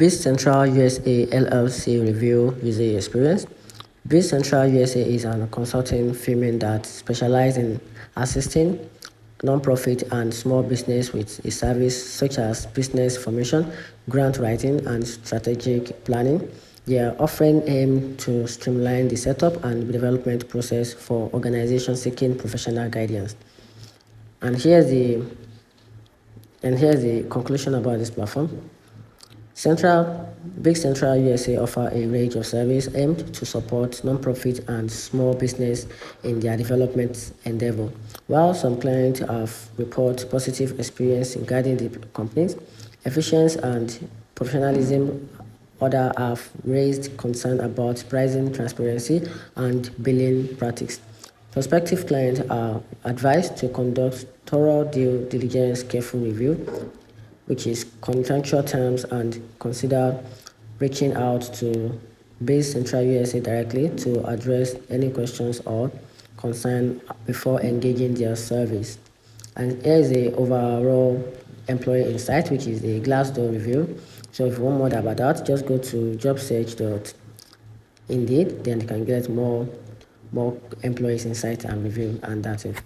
BizCentral USA LLC review user experience. BizCentral USA is a consulting firm that specializes in assisting non-profit and small business with a service such as business formation, grant writing, and strategic planning. Their offering aim to streamline the setup and development process for organizations seeking professional guidance. And here's the conclusion about this platform. BizCentral USA offer a range of services aimed to support non-profit and small business in their development endeavor. While some clients have reported positive experience in guiding the company's efficiency and professionalism, others have raised concern about pricing transparency and billing practices. Prospective clients are advised to conduct thorough due diligence, careful review, which is contractual terms, and consider reaching out to BizCentral USA directly to address any questions or concern before engaging their service. And here is the overall employee insight, which is the Glassdoor review. So if you want more about that, just go to jobsearch.indeed, then you can get more employees insight and review, and that's it.